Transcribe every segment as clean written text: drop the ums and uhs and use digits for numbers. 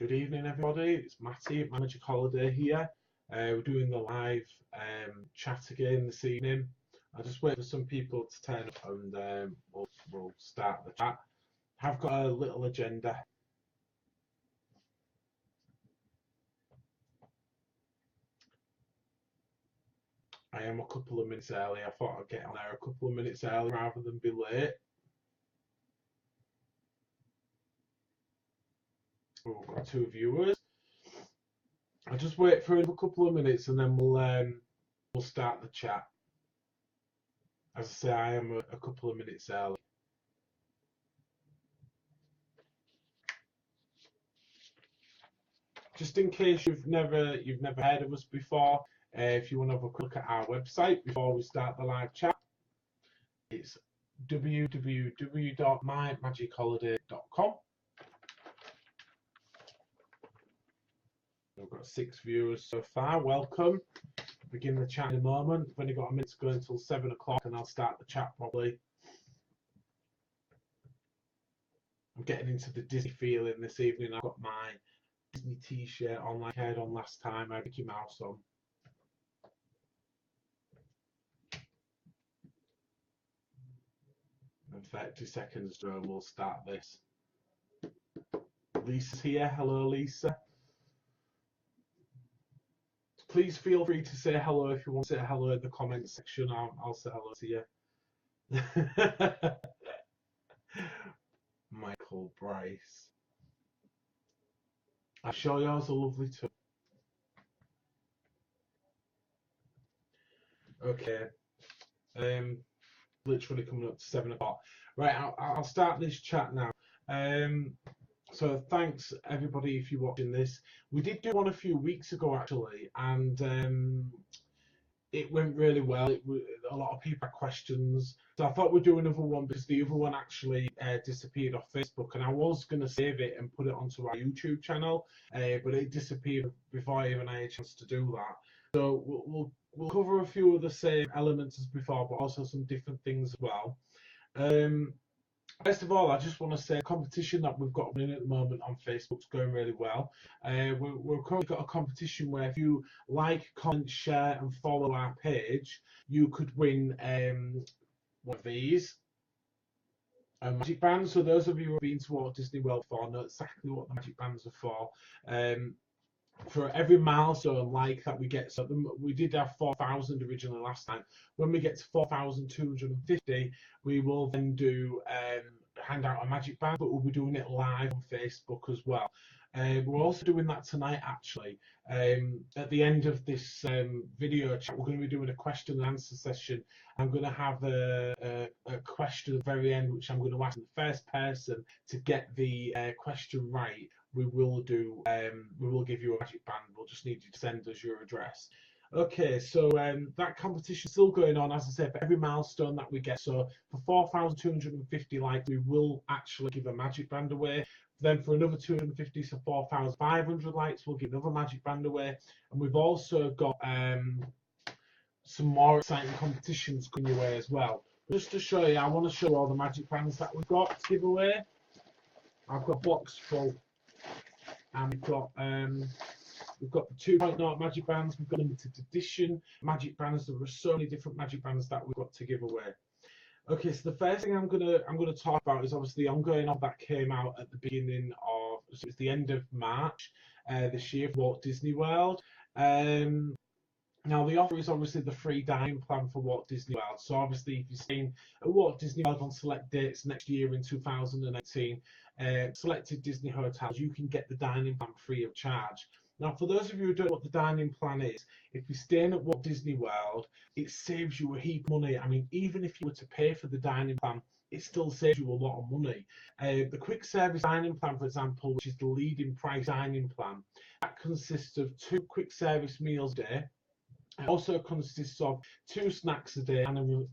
Good evening, everybody. It's Matty at Magic Holiday here. We're doing the live chat again this evening. I'll just wait for some people to turn up and we'll start the chat. I've got a little agenda. I am a couple of minutes early. I thought I'd get on there a couple of minutes early rather than be late. We've got 2 viewers. I'll just wait for a couple of minutes and then we'll start the chat. As I say, I am a couple of minutes early. Just in case you've never heard of us before, if you want to have a quick look at our website before we start the live chat, it's www.mymagicholiday.com. We've got 6 viewers so far. Welcome. Begin the chat in a moment. We've only got a minute to go until 7 o'clock, and I'll start the chat probably. I'm getting into the Disney feeling this evening. I've got my Disney t-shirt on like I had on last time. I had Mickey Mouse on. In 30 seconds, Joe, we'll start this. Lisa's here. Hello, Lisa. Please feel free to say hello if you want to say hello in the comments section. I'll say hello to you. Michael Bryce. I'm sure yours are lovely too. Okay. Literally coming up to 7 o'clock. Right, I'll start this chat now. So thanks everybody if you're watching this. We did do one a few weeks ago actually, and it went really well. A lot of people had questions, so I thought we'd do another one because the other one actually disappeared off Facebook, and I was going to save it and put it onto our YouTube channel, but it disappeared before I even had a chance to do that. So we'll cover a few of the same elements as before, but also some different things as well. First of all, I just want to say the competition that we've got running at the moment on Facebook is going really well. We've currently got a competition where if you like, comment, share and follow our page, you could win one of these magic bands. So those of you who have been to Walt Disney World before know exactly what the magic bands are for. For every milestone like that we get, so we did have 4,000 originally last time. When we get to 4,250, we will then do hand out a magic band, but we'll be doing it live on Facebook as well. We're also doing that tonight actually. At the end of this video chat, we're going to be doing a question and answer session. I'm going to have a question at the very end, which I'm going to ask the first person to get the question right. We will give you a magic band. We'll just need you to send us your address. Okay, so that competition is still going on, as I said, for every milestone that we get. So for 4,250 likes, we will actually give a magic band away. Then for another 250, so 4,500 likes, we'll give another magic band away. And we've also got some more exciting competitions coming your way as well. Just to show you, I want to show all the magic bands that we've got to give away. I've got a box full. And we've got the 2.0 magic bands, we've got limited edition magic bands. There are so many different magic bands that we've got to give away. Okay, so the first thing I'm gonna talk about is obviously the ongoing offer that came out at the beginning of, so it's the end of March this year for Walt Disney World. Now the offer is obviously the free dining plan for Walt Disney World. So obviously if you're staying at Walt Disney World on select dates next year in 2018, selected Disney hotels, you can get the dining plan free of charge. Now for those of you who don't know what the dining plan is, if you're staying at Walt Disney World, it saves you a heap of money. I mean, even if you were to pay for the dining plan, it still saves you a lot of money. The quick service dining plan, for example, which is the leading price dining plan, that consists of 2 quick service meals a day. It also consists of 2 snacks a day and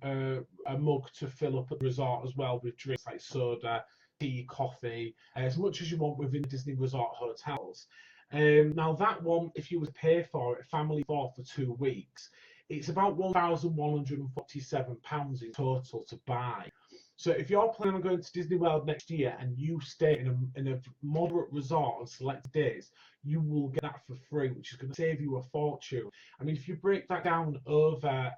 a mug to fill up at the resort as well with drinks like soda, tea, coffee, as much as you want within Disney Resort hotels. Now that one, if you would pay for it, family for 2 weeks, It's about £1,147 in total to buy. So if you're planning on going to Disney World next year and you stay in a moderate resort on select days, you will get that for free, which is going to save you a fortune. I mean, if you break that down over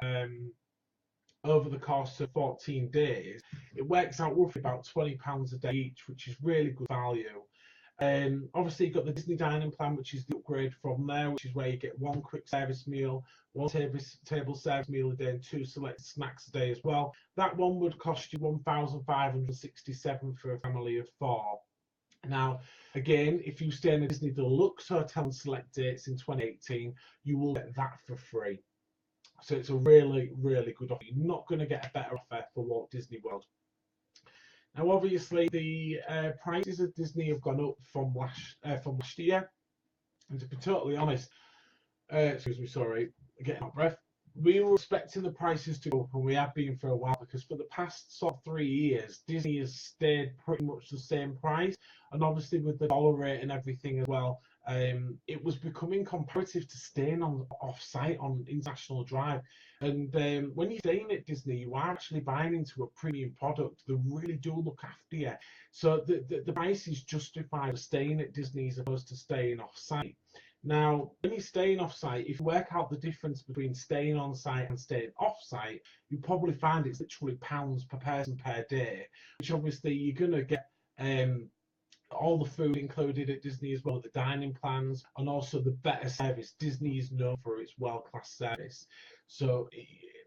the course of 14 days, it works out roughly about £20 a day each, which is really good value. Obviously, you've got the Disney Dining Plan, which is the upgrade from there, which is where you get one quick service meal, one table service meal a day, and 2 select snacks a day as well. That one would cost you £1,567 for a family of 4. Now, again, if you stay in a Disney Deluxe hotel on select dates in 2018, you will get that for free. So it's a really, really good offer. You're not going to get a better offer for Walt Disney World. Now, obviously, the prices of Disney have gone up from last year. And to be totally honest, excuse me, sorry, getting out of breath. We were expecting the prices to go up, and we have been for a while, because for the past sort of 3 years, Disney has stayed pretty much the same price. And obviously, with the dollar rate and everything as well, it was becoming comparative to staying on off-site on International Drive. And when you're staying at Disney, you are actually buying into a premium product. They really do look after you. So the price is justified of staying at Disney as opposed to staying off-site. Now, when you're staying off-site, if you work out the difference between staying on-site and staying off-site, you probably find it's literally pounds per person per day, which obviously you're going to get all the food included at Disney as well, the dining plans, and also the better service. Disney is known for its world-class service. So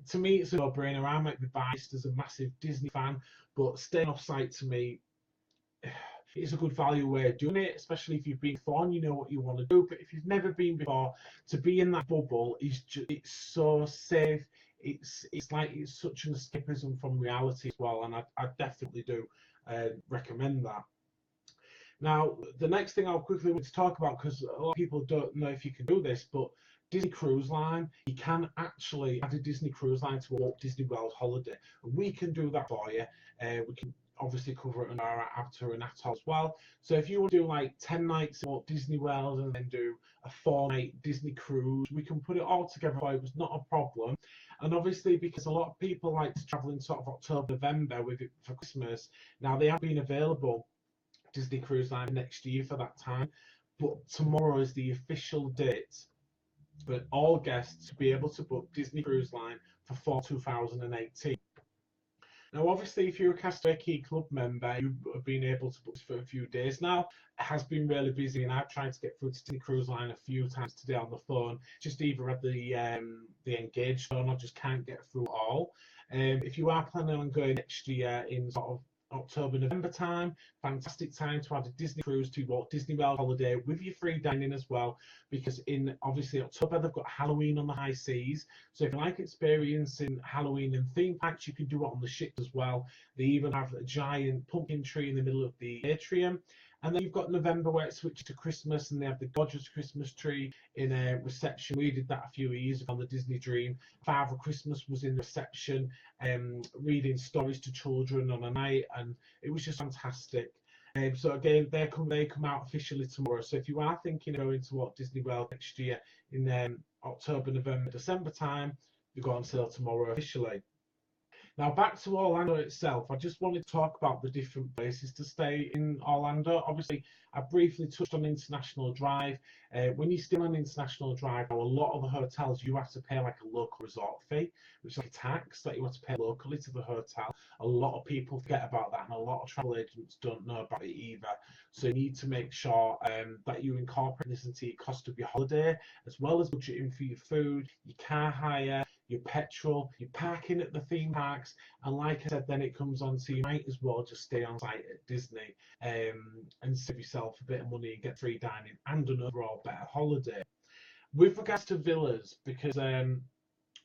to me, it's a no-brainer. I might be biased as a massive Disney fan, but staying off-site to me, it's a good value way of doing it, especially if you've been before and you know what you want to do. But if you've never been before, to be in that bubble it's so safe. It's like it's such an escapism from reality as well, and I definitely do recommend that. Now, the next thing I'll quickly want to talk about, because a lot of people don't know if you can do this, but Disney Cruise Line, you can actually add a Disney Cruise Line to a Walt Disney World holiday. We can do that for you. We can obviously cover it on our Avatar and Atoll as well. So if you want to do like 10 nights at Walt Disney World and then do a 4-night Disney cruise, we can put it all together for you. It's not a problem. And obviously, because a lot of people like to travel in sort of October, November with it for Christmas, now they have been available Disney Cruise Line next year for that time. But tomorrow is the official date for all guests to be able to book Disney Cruise Line for fall 2018. Now, obviously, if you're a Castaway Cay Club member, you've been able to book for a few days now. It has been really busy, and I've tried to get through to Disney Cruise Line a few times today on the phone. Just either at the engaged phone or just can't get through all. If you are planning on going next year in sort of October, November time, fantastic time to add a Disney cruise to Walt Disney World holiday with your free dining as well, because in obviously October they've got Halloween on the high seas. So if you like experiencing Halloween in theme parks, you can do it on the ship as well. They even have a giant pumpkin tree in the middle of the atrium. And then you've got November where it switched to Christmas, and they have the gorgeous Christmas tree in a reception. We did that a few years ago on the Disney Dream. Father Christmas was in reception, reading stories to children on a night, and it was just fantastic. So again, they come out officially tomorrow. So if you are thinking of going to Walt Disney World next year in October, November, December time, they go on sale tomorrow officially. Now, back to Orlando itself, I just wanted to talk about the different places to stay in Orlando. Obviously, I briefly touched on International Drive. When you're still on International Drive, now, a lot of the hotels, you have to pay like a local resort fee, which is like a tax that you have to pay locally to the hotel. A lot of people forget about that, and a lot of travel agents don't know about it either. So you need to make sure that you incorporate this into your cost of your holiday, as well as budgeting for your food, your car hire, your petrol, your parking at the theme parks, and like I said, then it comes on to you might as well just stay on site at Disney and save yourself a bit of money and get free dining and an overall better holiday. With regards to villas, because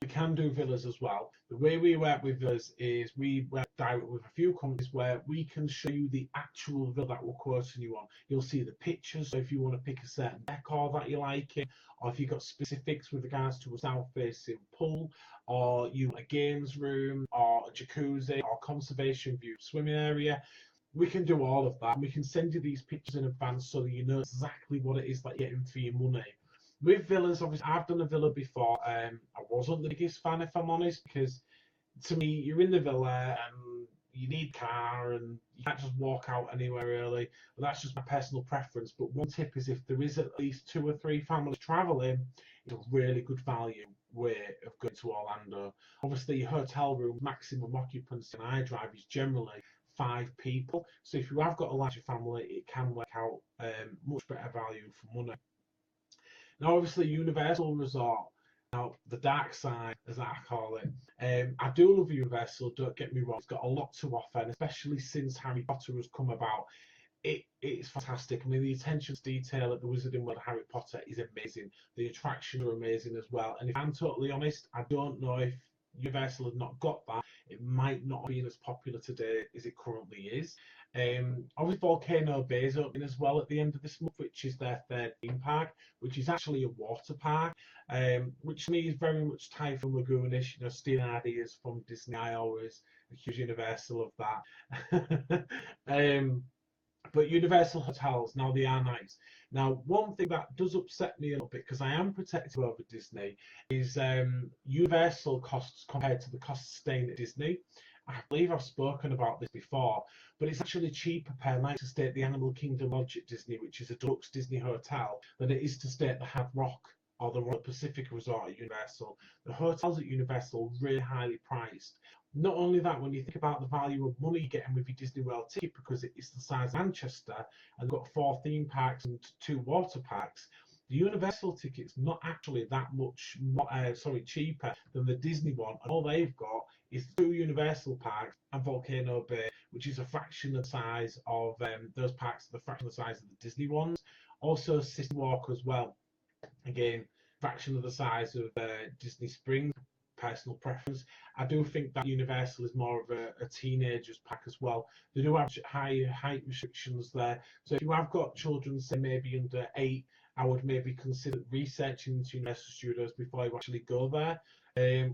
we can do villas as well. The way we work with villas is we work direct with a few companies where we can show you the actual villa that we're quoting you on. You'll see the pictures, so if you want to pick a certain decor that you like it, or if you've got specifics with regards to a south-facing pool, or you want a games room, or a jacuzzi, or conservation view swimming area, we can do all of that. We can send you these pictures in advance so that you know exactly what it is that you're getting for your money. With villas, obviously, I've done a villa before. I wasn't the biggest fan, if I'm honest, because to me, you're in the villa and you need a car and you can't just walk out anywhere really. But that's just my personal preference. But one tip is if there is at least 2 or 3 families traveling, it's a really good value way of going to Orlando. Obviously, your hotel room maximum occupancy in iDrive is generally 5 people. So if you have got a larger family, it can work out much better value for money. Now, obviously, Universal Resort, now the dark side, as I call it. I do love Universal, don't get me wrong, it's got a lot to offer, and especially since Harry Potter has come about, it's fantastic. I mean, the attention to detail at the Wizarding World of Harry Potter is amazing. The attractions are amazing as well. And if I'm totally honest, I don't know if Universal had not got that, it might not have been as popular today as it currently is. Obviously, Volcano Bay is opening as well at the end of this month, which is their third theme park, which is actually a water park, which to me is very much Typhoon Lagoonish, you know, stealing ideas from Disney. I always accuse Universal of that. But Universal hotels, now they are nice. Now, one thing that does upset me a little bit, because I am protective over Disney, is Universal costs compared to the costs staying at Disney. I believe I've spoken about this before, but it's actually cheaper per night to stay at the Animal Kingdom Lodge at Disney, which is a deluxe Disney hotel, than it is to stay at the Hard Rock or the Royal Pacific Resort at Universal. The hotels at Universal are really highly priced. Not only that, when you think about the value of money you're getting with your Disney World ticket, because it's the size of Manchester and got 4 theme parks and 2 water parks, the Universal ticket's not actually that much cheaper than the Disney one, and all they've got is 2 Universal parks and Volcano Bay, which is a fraction of the size of those parks, the fraction of the size of the Disney ones. Also, City Walk as well. Again, fraction of the size of Disney Springs. Personal preference. I do think that Universal is more of a teenagers pack as well. They do have high height restrictions there. So if you have got children, say maybe under 8, I would maybe consider researching into Universal Studios before you actually go there.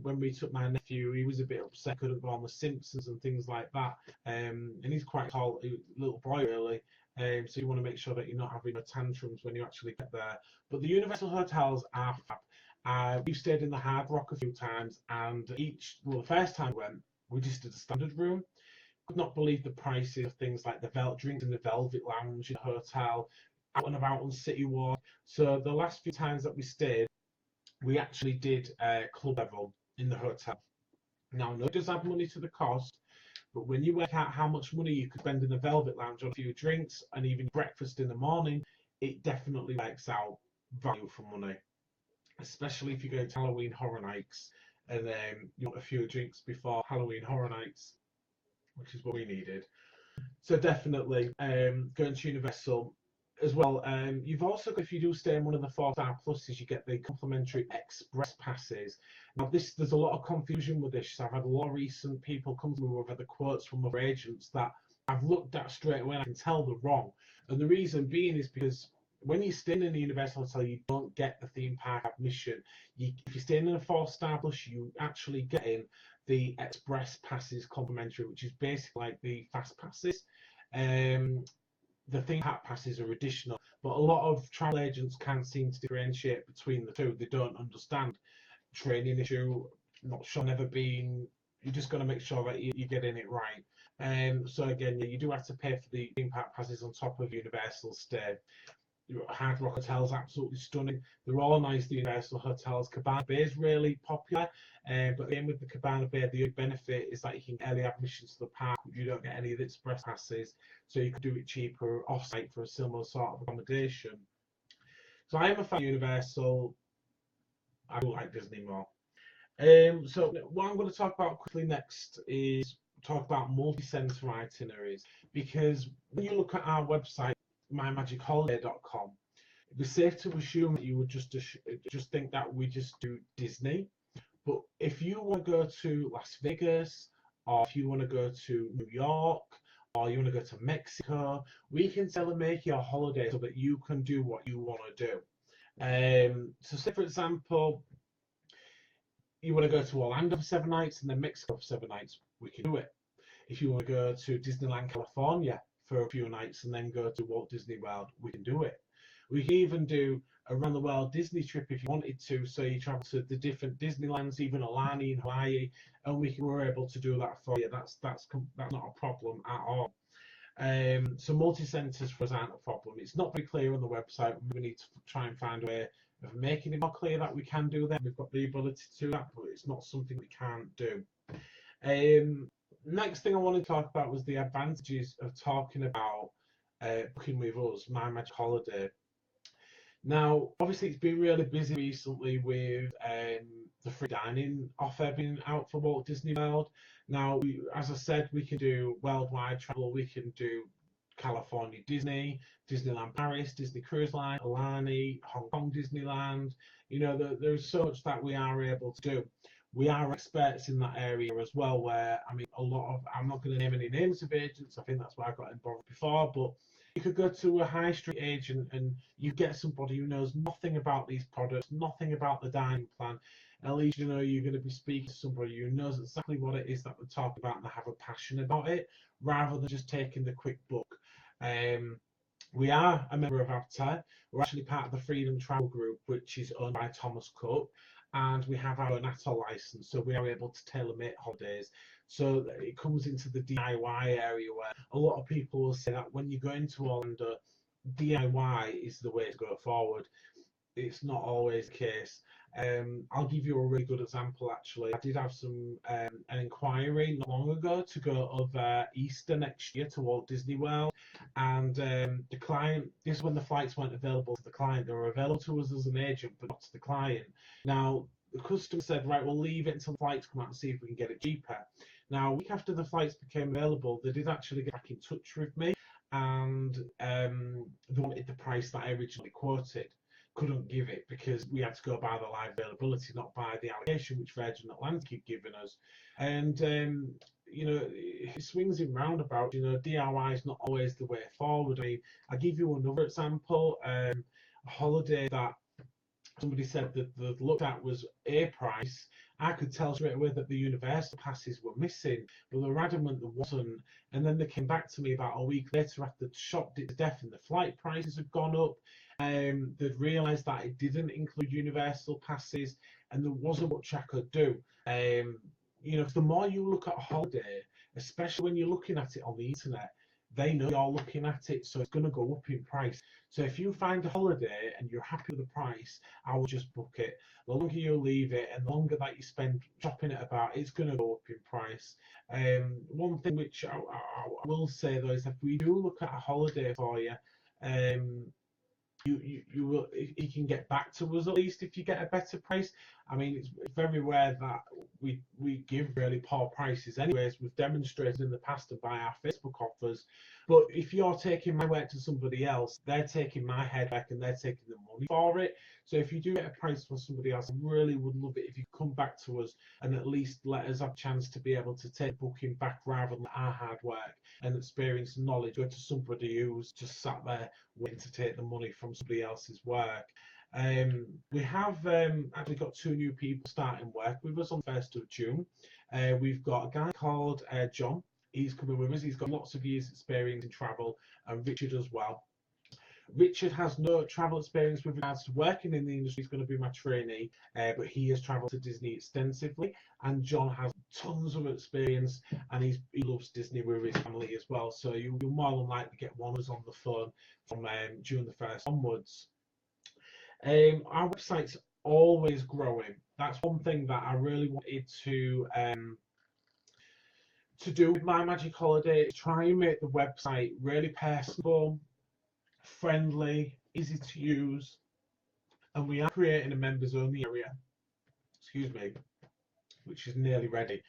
When we took my nephew, he was a bit upset, couldn't go on The Simpsons and things like that. And he's quite tall, little boy really. So you want to make sure that you're not having tantrums when you actually get there. But the Universal hotels are fab. We've stayed in the Hard Rock a few times, and the first time we went, we just did a standard room. Could not believe the prices of things like the drinks in the Velvet Lounge in the hotel, out and about on City Walk. So the last few times that we stayed, we actually did club level in the hotel. Now, it does add money to the cost, but when you work out how much money you could spend in the Velvet Lounge on a few drinks and even breakfast in the morning, it definitely works out value for money. Especially if you're going to Halloween Horror Nights and you want a few drinks before Halloween Horror Nights, which is what we needed. So definitely going to Universal as well. You've also, if you do stay in one of the 4-star pluses, you get the complimentary express passes. Now there's a lot of confusion with this. So I've had a lot of recent people come to me with the quotes from other agents that I've looked at straight away and I can tell they're wrong. And the reason being is because when you're staying in the Universal Hotel, you don't get the theme park admission. If you're staying in a 4-star plus, you actually get in the express passes complimentary, which is basically like the fast passes. The theme park passes are additional, but a lot of travel agents can't seem to differentiate between the two. They don't understand. Training issue, not sure, never been. You just got to make sure that you're getting it right. So again, you do have to pay for the theme park passes on top of Universal stay. Hard Rock Hotel's absolutely stunning. They're all nice, the Universal hotels. Cabana Bay is really popular, but again with the Cabana Bay, the benefit is that you can get early admissions to the park. You don't get any of the express passes, so you can do it cheaper off-site for a similar sort of accommodation. So I am a fan of Universal. I do like Disney more. So what I'm going to talk about quickly next is talk about multi-center itineraries, because when you look at our website, mymagicholiday.com, it'd be safe to assume that you would just think that we just do Disney. But if you want to go to Las Vegas, or if you want to go to New York, or you want to go to Mexico, we can make your holiday so that you can do what you want to do. So say for example, you want to go to Orlando for 7 nights and then Mexico for 7 nights, we can do it. If you want to go to Disneyland California for a few nights and then go to Walt Disney World, we can do it. We can even do around the world Disney trip if you wanted to. So you travel to the different Disneylands, even Aulani in Hawaii, and we're able to do that for you. That's not a problem at all. So multi-centers for us aren't a problem. It's not very clear on the website. We need to try and find a way of making it more clear that we can do that. We've got the ability to do that, but it's not something we can't do. Next thing I wanted to talk about was the advantages of talking about booking with us, My Magic Holiday. Now, obviously, it's been really busy recently with the free dining offer being out for Walt Disney World. Now, as I said, we can do worldwide travel. We can do California Disney, Disneyland Paris, Disney Cruise Line, Aulani, Hong Kong Disneyland. You know, there's so much that we are able to do. We are experts in that area as well, where, I mean, I'm not going to name any names of agents. I think that's why I got involved before, but you could go to a high street agent and you get somebody who knows nothing about these products, nothing about the dining plan. At least you know you're going to be speaking to somebody who knows exactly what it is that they're talking about and they have a passion about it, rather than just taking the quick book. We are a member of Avatar. We're actually part of the Freedom Travel Group, which is owned by Thomas Cook, and we have our own ATOL license, so we are able to tailor-make holidays. So it comes into the DIY area, where a lot of people will say that when you go into Orlando, DIY is the way to go forward. It's not always the case. I'll give you a really good example. Actually, I did have an inquiry not long ago to go over Easter next year to Walt Disney World, and the client. This is when the flights weren't available to the client; they were available to us as an agent, but not to the client. Now, the customer said, "Right, we'll leave it until the flights come out and see if we can get it cheaper." Now, a week after the flights became available, they did actually get back in touch with me, and they wanted the price that I originally quoted. Couldn't give it because we had to go by the live availability, not by the allocation which Virgin Atlantic had given us. And you know, it swings in roundabouts. You know, DIY is not always the way forward. I mean, I'll give you another example. A holiday that somebody said that they looked at was a price. I could tell straight away that the Universal passes were missing, but they were adamant there wasn't. And then they came back to me about a week later after the shopped it to death and the flight prices had gone up. They'd realised that it didn't include Universal passes, and there wasn't much I could do. You know, the more you look at a holiday, especially when you're looking at it on the internet, they know you're looking at it, so it's going to go up in price. So if you find a holiday and you're happy with the price, I will just book it. The longer you leave it and the longer that you spend shopping it about, it's going to go up in price. One thing which I will say though is if we do look at a holiday for you, you will, you can get back to us at least if you get a better price. I mean, it's very rare that we give really poor prices anyways. We've demonstrated in the past to buy our Facebook offers, but if you're taking my work to somebody else, they're taking my head back and they're taking the money for it. So if you do get a price from somebody else, I really would love it if you come back to us and at least let us have a chance to be able to take booking back rather than our hard work and experience and knowledge go to somebody who's just sat there waiting to take the money from somebody else's work. We have actually got 2 new people starting work with us on the 1st of June. We've got a guy called John. He's coming with us. He's got lots of years experience in travel, and Richard as well. Richard has no travel experience with regards to working in the industry. He's going to be my trainee, but he has travelled to Disney extensively. And John has tons of experience, and he loves Disney with his family as well. So you'll more than likely get one of us on the phone from June the 1st onwards. Our website's always growing. That's one thing that I really wanted to do with My Magic Holiday, is try and make the website really personable, friendly, easy to use, and we are creating a members only area, which is nearly ready.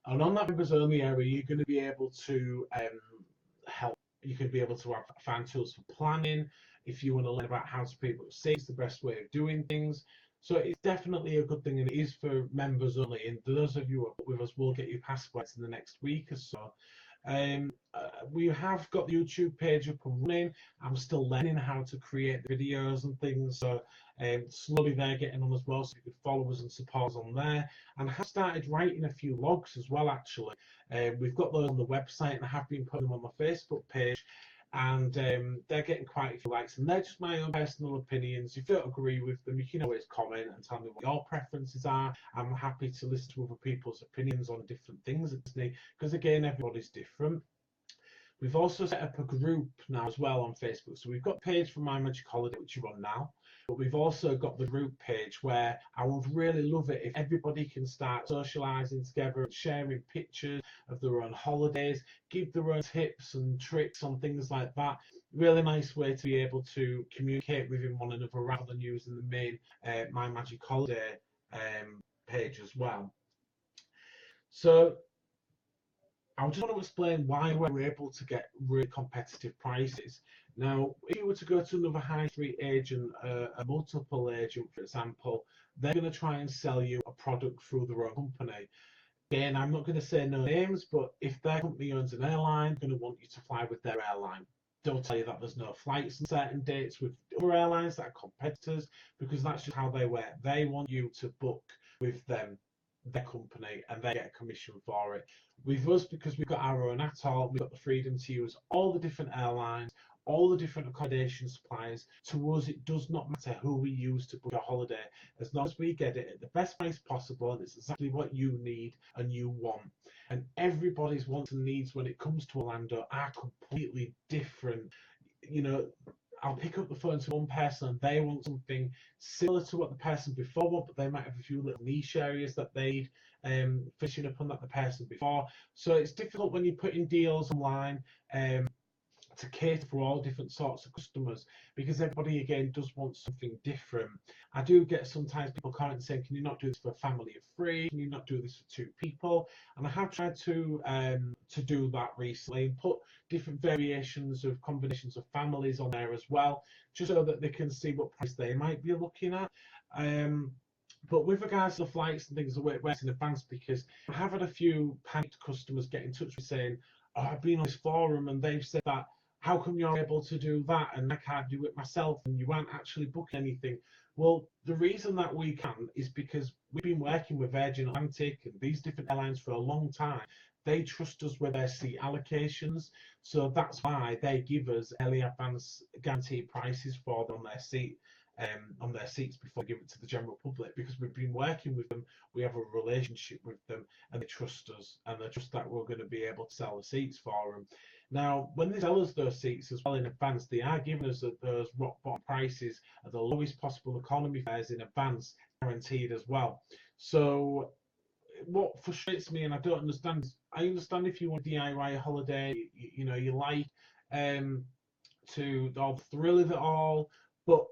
And on that members only area, you're going to be able to help. You can be able to find tools for planning. If you want to learn about how to people say it's the best way of doing things. So it's definitely a good thing, and it is for members only. And those of you who are with us will get your passports in the next week or so. We have got the YouTube page up and running. I'm still learning how to create videos and things, so slowly they're getting on as well, so you could follow us and support us on there. And I have started writing a few logs as well, actually. We've got those on the website, and I have been putting them on my Facebook page. and they're getting quite a few likes, and they're just my own personal opinions. If you don't agree with them, you can always comment and tell me what your preferences are. I'm happy to listen to other people's opinions on different things at Disney, because again, everybody's different. We've also set up a group now as well on Facebook. So we've got a page for My Magic Holiday, which you're on now, but we've also got the group page where I would really love it if everybody can start socializing together and sharing pictures of their own holidays, give their own tips and tricks on things like that. Really nice way to be able to communicate within one another rather than using the main My Magic Holiday page as well. So I just want to explain why we're able to get really competitive prices. Now, if you were to go to another high street agent, a multiple agent, for example, they're going to try and sell you a product through their own company. Again, I'm not going to say no names, but if their company owns an airline, they're going to want you to fly with their airline. They'll tell you that there's no flights on certain dates with other airlines that are competitors, because that's just how they work. They want you to book with them, their company, and they get a commission for it. With us, because we've got our own atoll, we've got the freedom to use all the different airlines, all the different accommodation suppliers. To us, it does not matter who we use to book a holiday, as long as we get it at the best price possible and it's exactly what you need and you want. And everybody's wants and needs when it comes to Orlando are completely different. You know, I'll pick up the phone to one person and they want something similar to what the person before want, but they might have a few little niche areas that they'd fishing upon that the person before. So it's difficult when you're putting deals online to cater for all different sorts of customers, because everybody again does want something different. I do get sometimes people comment saying, can you not do this for a family of three? Can you not do this for two people? And I have tried to do that recently and put different variations of combinations of families on there as well, just so that they can see what price they might be looking at. But with regards to the flights and things, I work in advance, because I have had a few panicked customers get in touch with saying, oh, I've been on this forum and they've said that, how come you're able to do that and I can't do it myself and you aren't actually booking anything? Well, the reason that we can is because we've been working with Virgin Atlantic and these different airlines for a long time. They trust us with their seat allocations, so that's why they give us early advance guaranteed prices for them on their seats before they give it to the general public, because we've been working with them, we have a relationship with them, and they trust us, and they trust that we're going to be able to sell the seats for them. Now, when they sell us those seats as well in advance, they are giving us those rock bottom prices at the lowest possible economy fares in advance, guaranteed as well. So what frustrates me, and I don't understand, I understand if you want a DIY holiday, you like to the thrill of it all, but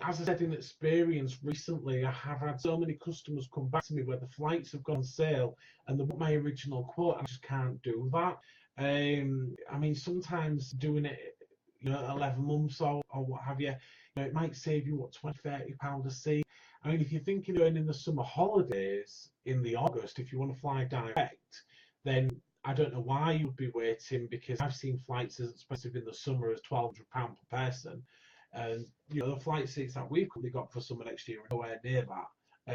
as I said in experience recently, I have had so many customers come back to me where the flights have gone on sale and they want my original quote, and I just can't do that. I mean, sometimes doing it, 11 months or what have you, it might save you, what, 20, £30 a seat. I mean, if you're thinking of earning the summer holidays in the August, if you want to fly direct, then I don't know why you would be waiting, because I've seen flights as expensive in the summer as £1,200 per person. And the flight seats that we've currently got for summer next year are nowhere near that.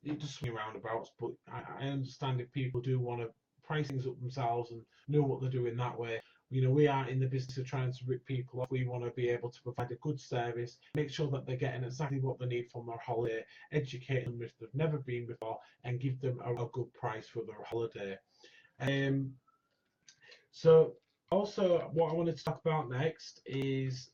It does swing roundabouts, but I understand if people do want to price things up themselves and know what they're doing that way. We are in the business of trying to rip people off. We want to be able to provide a good service, make sure that they're getting exactly what they need from their holiday, educate them if they've never been before, and give them a good price for their holiday. So also, what I wanted to talk about next is,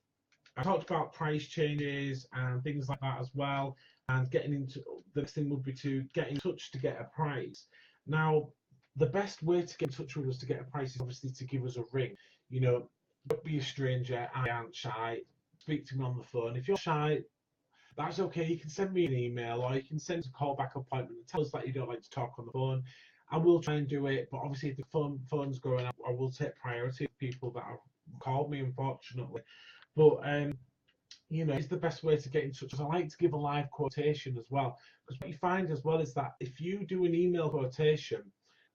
I talked about price changes and things like that as well, and getting into the next thing would be to get in touch to get a price. Now, the best way to get in touch with us to get a price is obviously to give us a ring. Don't be a stranger. I aren't shy. Speak to me on the phone. If you're shy, that's okay. You can send me an email, or you can send us a callback appointment and tell us that you don't like to talk on the phone. I will try and do it, but obviously if the phone's going up, I will take priority of people that have called me, unfortunately. But it's the best way to get in touch. I like to give a live quotation as well, because what you find as well is that if you do an email quotation,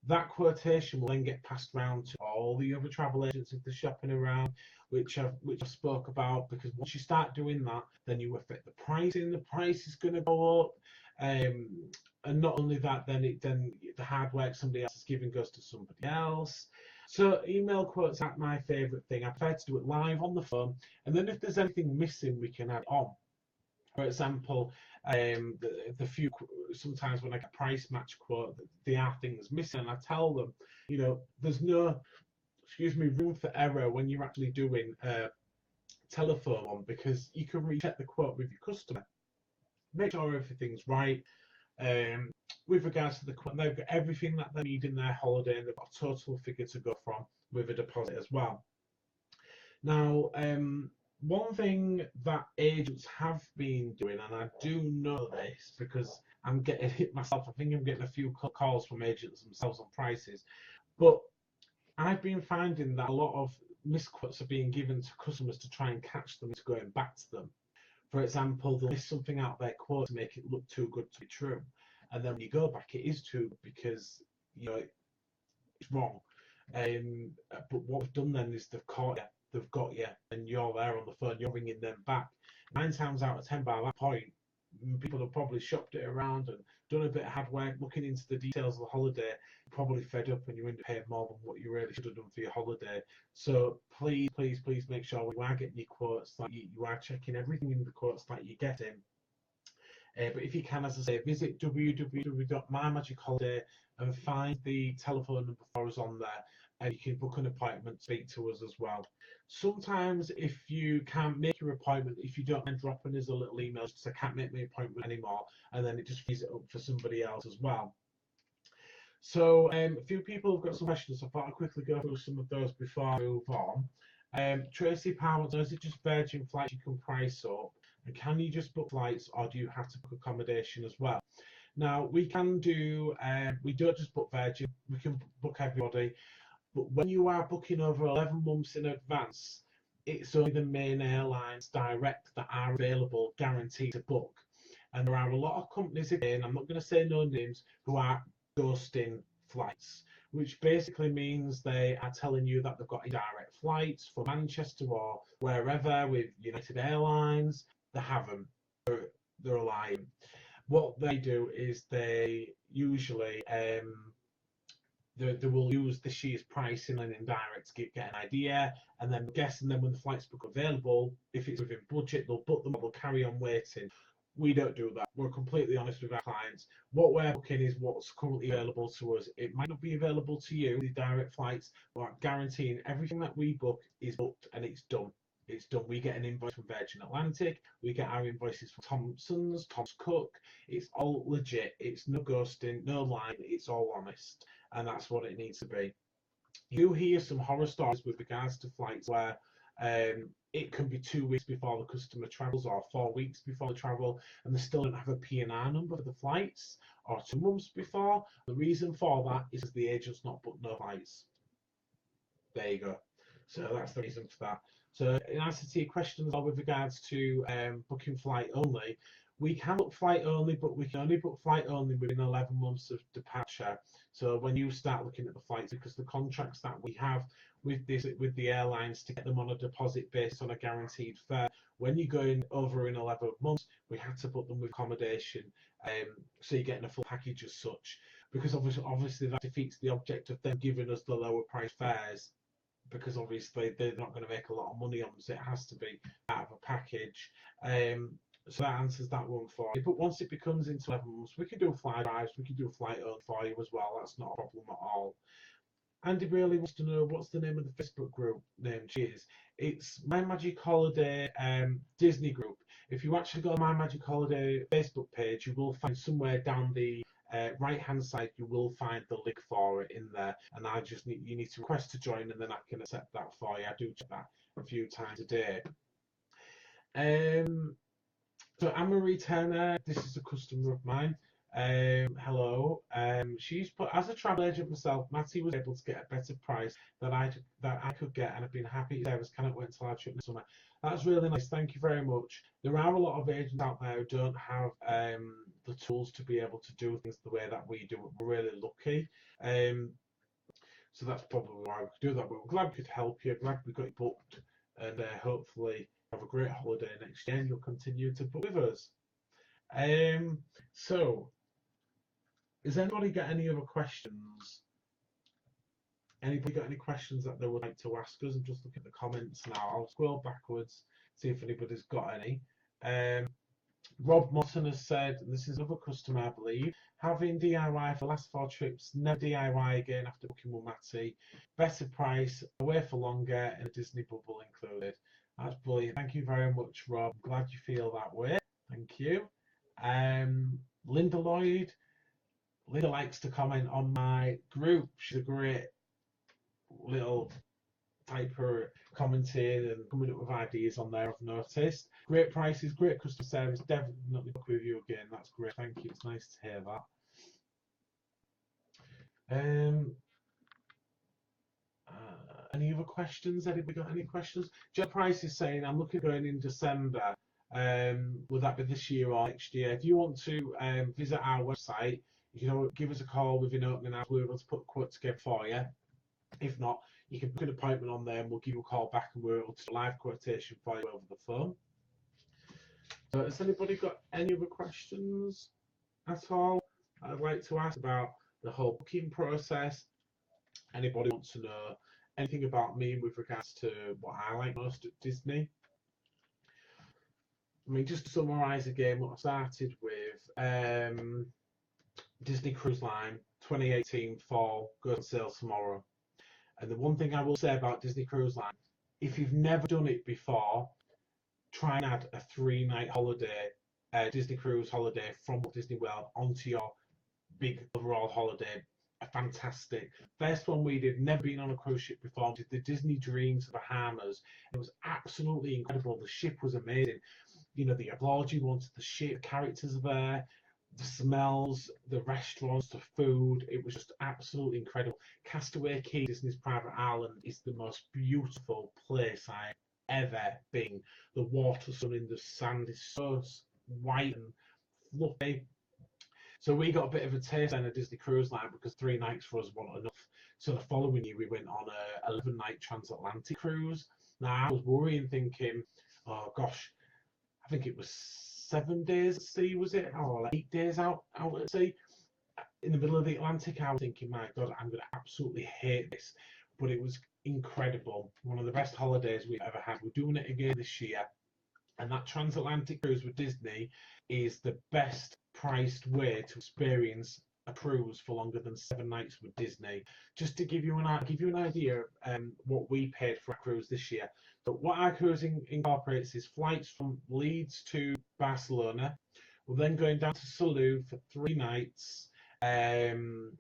that quotation will then get passed around to all the other travel agents if they're shopping around, which I spoke about, because once you start doing that, then you affect the pricing. The price is going to go up, and not only that, then the hard work somebody else is giving goes to somebody else. So email quotes are my favourite thing. I prefer to do it live on the phone, and then if there's anything missing, we can add on. For example, the few sometimes when I get a price match quote, there are things missing, and I tell them, there's no, room for error when you're actually doing a telephone one, because you can recheck the quote with your customer, make sure everything's right. Um, with regards to the quote, they've got everything that they need in their holiday, and they've got a total figure to go from with a deposit as well. Now, one thing that agents have been doing, and I do know this because I'm getting it myself, I think I'm getting a few calls from agents themselves on prices, but I've been finding that a lot of misquotes are being given to customers to try and catch them into going back to them. For example, they'll miss something out of their quote to make it look too good to be true, and then when you go back, it is true because it's wrong. But what we've done then is they've caught you, they've got you, and you're there on the phone, you're ringing them back. 9 times out of 10 by that point, people have probably shopped it around and done a bit of hard work looking into the details of the holiday, probably fed up, and you end up paying more than what you really should have done for your holiday. So please, please, please make sure you are getting your quotes, that you are checking everything in the quotes that you're getting. But if you can, as I say, visit www.mymagicholiday and find the telephone number for us on there, and you can book an appointment, speak to us as well. Sometimes if you can't make your appointment, if you don't mind dropping us a little email, because I can't make my appointment anymore, and then it just frees it up for somebody else as well. So a few people have got some questions, so I thought I'd quickly go through some of those before I move on. Tracy Powell, is it just Virgin flights you can price up? And can you just book flights, or do you have to book accommodation as well? Now, we can do, we don't just book Virgin, we can book everybody. But when you are booking over 11 months in advance, it's only the main airlines direct that are available, guaranteed to book. And there are a lot of companies, again, I'm not going to say no names, who are ghosting flights, which basically means they are telling you that they've got direct flights from Manchester or wherever with United Airlines. They haven't. They're lying. What they do is they usually they will use this year's pricing and indirect to get an idea, and then guessing them when the flights become available. If it's within budget, they'll book them, they'll carry on waiting. We don't do that. We're completely honest with our clients. What we're booking is what's currently available to us. It might not be available to you, the direct flights, but guaranteeing everything that we book is booked and it's done. It's done. We get an invoice from Virgin Atlantic. We get our invoices from Thompson's, Thomas Cook. It's all legit. It's no ghosting, no lying. It's all honest. And that's what it needs to be. You hear some horror stories with regards to flights where it can be 2 weeks before the customer travels or 4 weeks before the travel, and they still don't have a P&R number for the flights, or 2 months before. The reason for that is the agent's not booked no flights. There you go. So that's the reason for that. So in answer to your questions with regards to booking flight only, we can book flight only, but we can only book flight only within 11 months of departure. So when you start looking at the flights, because the contracts that we have with the airlines to get them on a deposit based on a guaranteed fare, when you're going over in 11 months, we have to put them with accommodation, so you're getting a full package as such. Because obviously that defeats the object of them giving us the lower price fares, because obviously they're not going to make a lot of money on this. It has to be out of a package. So that answers that one for you. But once it becomes into 11 months, we can do fly drives, we can do flight only for you as well. That's not a problem at all. Andy really wants to know what's the name of the Facebook group name. Cheers. It's My Magic Holiday Disney Group. If you actually go to My Magic Holiday Facebook page, you will find somewhere down the right hand side, you will find the link for it in there, and you need to request to join, and then I can accept that for you. I do check that a few times a day. So Anne-Marie Turner, this is a customer of mine. Hello. She's put, as a travel agent myself, Matty was able to get a better price that I could get, and I've been happy service. Cannot wait until our trip this summer. That's really nice. Thank you very much. There are a lot of agents out there who don't have the tools to be able to do things the way that we do. We're really lucky. So that's probably why we could do that. But we're glad we could help you. Glad we got you booked, and hopefully have a great holiday next year, and you'll continue to book with us. So, has anybody got any other questions? Anybody got any questions that they would like to ask us? I'm just looking at the comments now. I'll scroll backwards, see if anybody's got any. Rob Mutton has said, this is another customer, I believe, having DIY for the last 4 trips, never DIY again after booking with Matty. Better price, away for longer, and a Disney bubble included. That's brilliant. Thank you very much, Rob. Glad you feel that way. Thank you. Linda Lloyd. Linda likes to comment on my group. She's a great little typer commenting and coming up with ideas on there, I've noticed. Great prices, great customer service, definitely book with you again. That's great, thank you. It's nice to hear that. Any other questions? Anybody got any questions? Joe Price is saying, I'm looking at going in December. Will that be this year or next year? If you want to visit our website, you can give us a call within opening hours. We're able to put a quote together for you. If not, you can book an appointment on there and we'll give you a call back and we're able to do a live quotation for you over the phone. So has anybody got any other questions at all I'd like to ask about the whole booking process? Anybody wants to know anything about me with regards to what I like most at Disney? I mean, just to summarise again what I started with, Disney Cruise Line 2018 fall goes on sale tomorrow. And the one thing I will say about Disney Cruise Line, if you've never done it before, try and add a 3-night holiday, Disney cruise holiday from Walt Disney World onto your big overall holiday. Fantastic. First one we did, never been on a cruise ship before, did the Disney Dreams Bahamas. It was absolutely incredible. The ship was amazing. You know, they applaud you onto the ship, the characters are there, the smells, the restaurants, the food, it was just absolutely incredible. Castaway Cay, Disney's private island, is the most beautiful place I've ever been. The water sun in the sand is so white and fluffy. So we got a bit of a taste on a Disney Cruise Line because 3 nights for us wasn't enough. So the following year we went on a 11-night transatlantic cruise. Now I was worrying, thinking, oh gosh, I think it was 7 days at sea, was it? Or like 8 days out at sea in the middle of the Atlantic. I was thinking, my God, I'm going to absolutely hate this. But it was incredible. One of the best holidays we've ever had. We're doing it again this year. And that transatlantic cruise with Disney is the best priced way to experience a cruise for longer than 7 nights with Disney. Just to give you an idea of what we paid for a cruise this year. So what our cruise incorporates is flights from Leeds to Barcelona. We're then going down to Salou for 3 nights. 2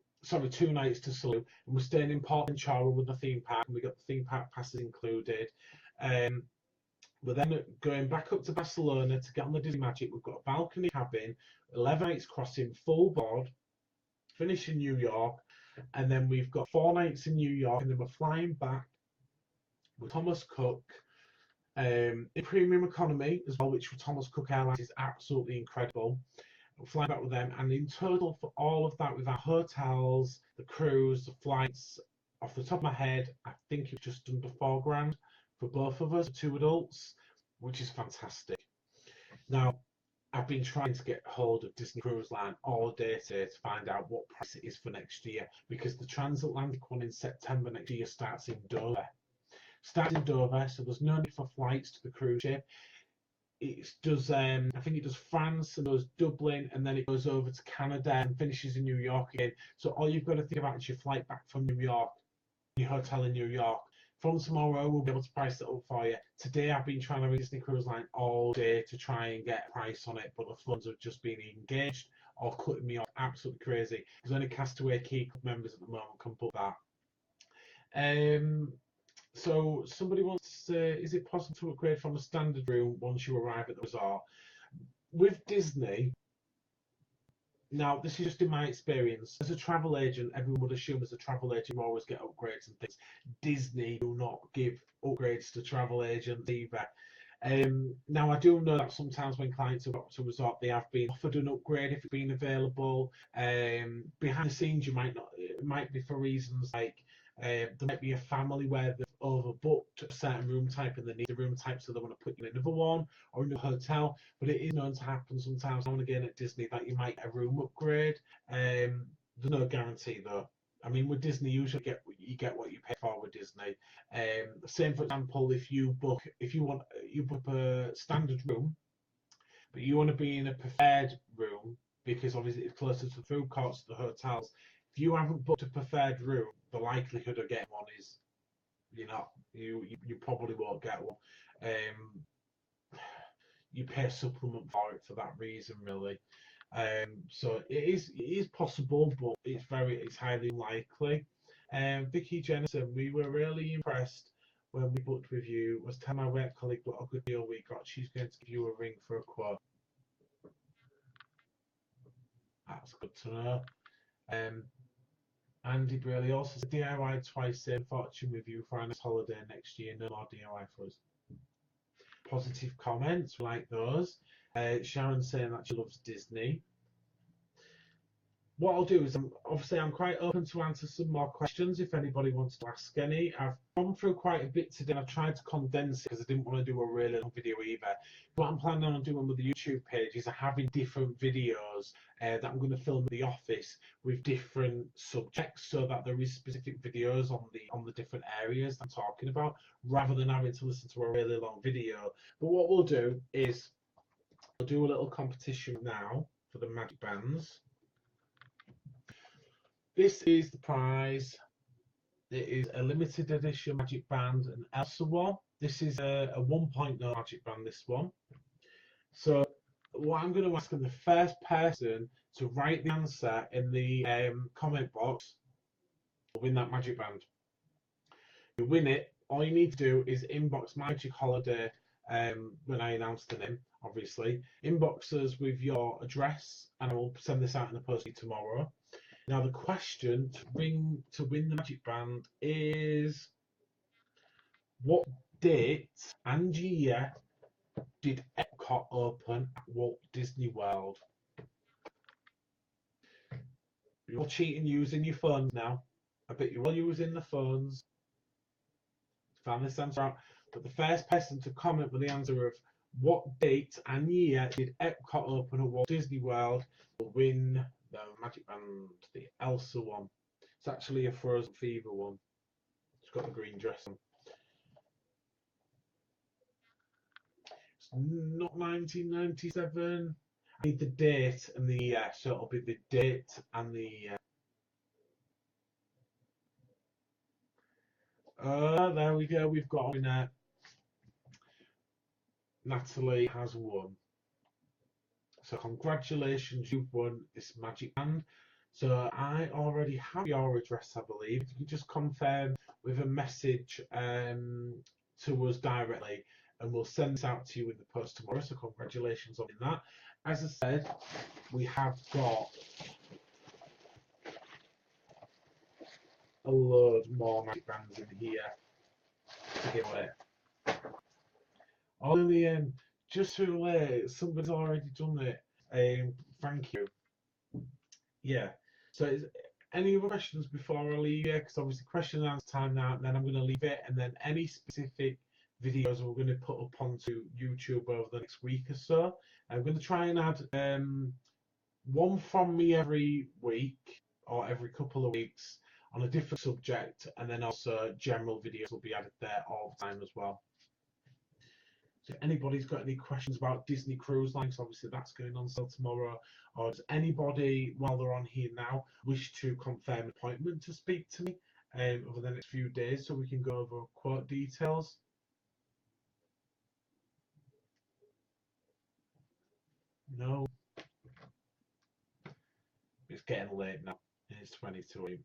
nights to Salou, and we're staying in Port Ventura with the theme park, and we got the theme park passes included. We're then going back up to Barcelona to get on the Disney Magic. We've got a balcony cabin, 11 nights crossing, full board, finish in New York, and then we've got 4 nights in New York, and then we're flying back with Thomas Cook in premium economy as well, which for Thomas Cook Airlines is absolutely incredible. We're flying back with them, and in total for all of that, with our hotels, the cruise, the flights, off the top of my head, I think it's just under $4,000 for both of us, 2 adults, which is fantastic. Now, I've been trying to get hold of Disney Cruise Line all day today to find out what price it is for next year, because the transatlantic one in September next year starts in Dover. So there's no need for flights to the cruise ship. It does, I think it does France and does Dublin, and then it goes over to Canada and finishes in New York again. So all you've got to think about is your flight back from New York, your hotel in New York. From tomorrow, we'll be able to price it up for you. Today, I've been trying to read Disney Cruise Line all day to try and get a price on it, but the funds have just been engaged or cutting me off. Absolutely crazy. There's only Castaway Cay Club members at the moment can book that. So somebody wants to say, is it possible to upgrade from a standard room once you arrive at the resort? With Disney, now this is just in my experience, as a travel agent, everyone would assume as a travel agent you always get upgrades and things. Disney do not give upgrades to travel agents either. Now I do know that sometimes when clients have got to a resort, they have been offered an upgrade if it's been available. Behind the scenes, it might be for reasons like there might be a family where they've overbooked a certain room type and they need a room type, so they want to put you in another one or in a hotel. But it is known to happen sometimes now and again at Disney that you might get a room upgrade. There's no guarantee though. I mean, with Disney, you you get what you pay for with Disney. Same for example, if you book a standard room, but you want to be in a preferred room because obviously it's closer to the food courts, to the hotels. If you haven't booked a preferred room, the likelihood of getting one is you probably won't get one. You pay a supplement for it for that reason, really. So it is possible, but it's highly unlikely. Vicky Jennison, we were really impressed when we booked with you. Was telling my work colleague what a good deal we got. She's going to give you a ring for a quote. That's good to know. Andy Braley also said DIY twice, same fortune with you for a nice holiday next year. No more DIY for us. Positive comments, like those. Sharon saying that she loves Disney. What I'll do is, I'm quite open to answer some more questions if anybody wants to ask any. I've gone through quite a bit today. I've tried to condense it because I didn't want to do a really long video either. What I'm planning on doing with the YouTube page is having different videos that I'm going to film in the office with different subjects, so that there is specific videos on the different areas I'm talking about, rather than having to listen to a really long video. But what we'll do is we'll do a little competition now for the Magic Bands. This is the prize. It is a limited edition Magic Band, an Elsa one. This is a 1.0 Magic Band, this one. So what I'm going to ask is the first person to write the answer in the comment box will win that Magic Band. You win it, all you need to do is inbox Magic Holiday when I announce the name, obviously. Inbox us with your address and I will send this out in the post tomorrow. Now the question to win the Magic Band is, what date and year did Epcot open at Walt Disney World? You're cheating using your phones now. I bet you're all using the phones. Found this answer out. But the first person to comment with the answer of what date and year did Epcot open at Walt Disney World will win the Magic Band, the Elsa one. It's actually a Frozen Fever one. It's got the green dress on. It's not 1997. I need the date and the year, so it'll be the date and the year. There we go. We've got a winner. Natalie has won. So congratulations, you've won this Magic Band. So I already have your address, I believe. You can just confirm with a message to us directly, and we'll send this out to you in the post tomorrow. So congratulations on that. As I said, we have got a load more Magic Bands in here to give away. Oh, just too late. Somebody's already done it. Thank you. Yeah. So, any other questions before I leave you? Because obviously, question and answer time now. And then I'm going to leave it, and then any specific videos we're going to put up onto YouTube over the next week or so. I'm going to try and add one from me every week or every couple of weeks on a different subject, and then also general videos will be added there all the time as well. So if anybody's got any questions about Disney Cruise Lines, obviously that's going on sale tomorrow, or does anybody, while they're on here now, wish to confirm an appointment to speak to me over the next few days so we can go over quote details? No. It's getting late now. It's 22.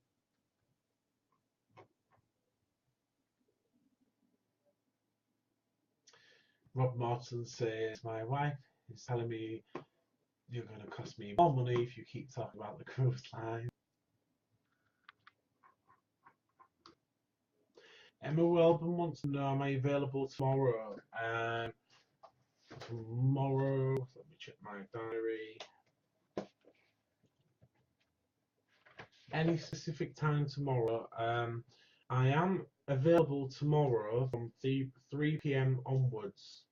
Rob Morton says, my wife is telling me you're going to cost me more money if you keep talking about the cruise line. Emma Welburn wants to know, am I available tomorrow? Tomorrow, let me check my diary. Any specific time tomorrow? I am available tomorrow from 3 p.m. onwards.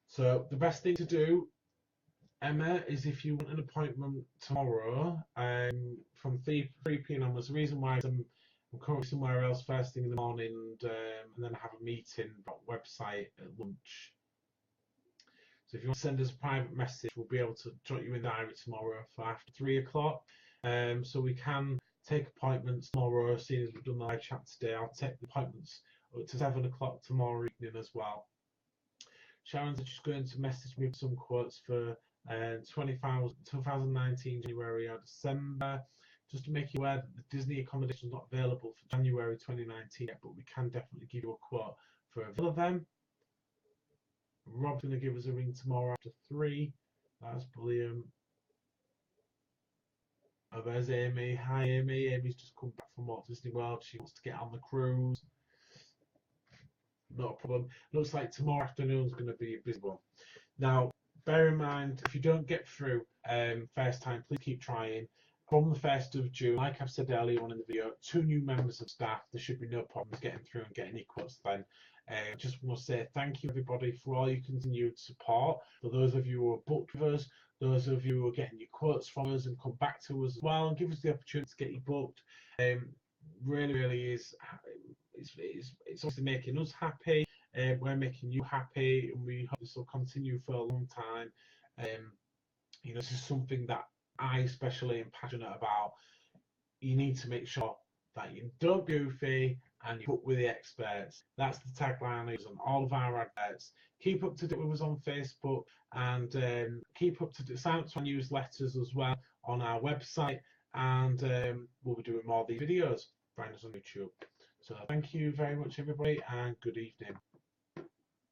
So the best thing to do Emma, is if you want an appointment tomorrow from 3 p.m. onwards. The reason why is I'm currently somewhere else first thing in the morning, and then I have a meeting about website at lunch. So if you want to send us a private message, we'll be able to jot you in the diary tomorrow for after 3 o'clock. So we can take appointments tomorrow, seeing as we've done the live chat today. I'll take the appointments up to 7 o'clock tomorrow evening as well. Sharon's just going to message me with some quotes for 2019 January or December. Just to make you aware that the Disney accommodation is not available for January 2019 yet, but we can definitely give you a quote for a of them. Rob's going to give us a ring tomorrow after 3. That's brilliant. Oh, there's Amy. Hi, Amy. Amy's just come back from Walt Disney World. She wants to get on the cruise. Not a problem. Looks like tomorrow afternoon is going to be a busy one. Now, bear in mind, if you don't get through first time, please keep trying. From the 1st of June, like I've said earlier on in the video, 2 new members of staff. There should be no problems getting through and getting your quotes then. Just want to say thank you, everybody, for all your continued support. For those of you who are booked with us, those of you who are getting your quotes from us and come back to us as well and give us the opportunity to get you booked. Really is, it's obviously making us happy. We're making you happy, and we hope this will continue for a long time. This is something that I especially am passionate about. You need to make sure that you don't goofy and you book with the experts. That's the tagline I use on all of our adverts. Keep up to date with us on Facebook, and keep up to date. Sign up to our newsletters as well on our website, and we'll be doing more of these videos. Find us on YouTube. So thank you very much, everybody, and good evening.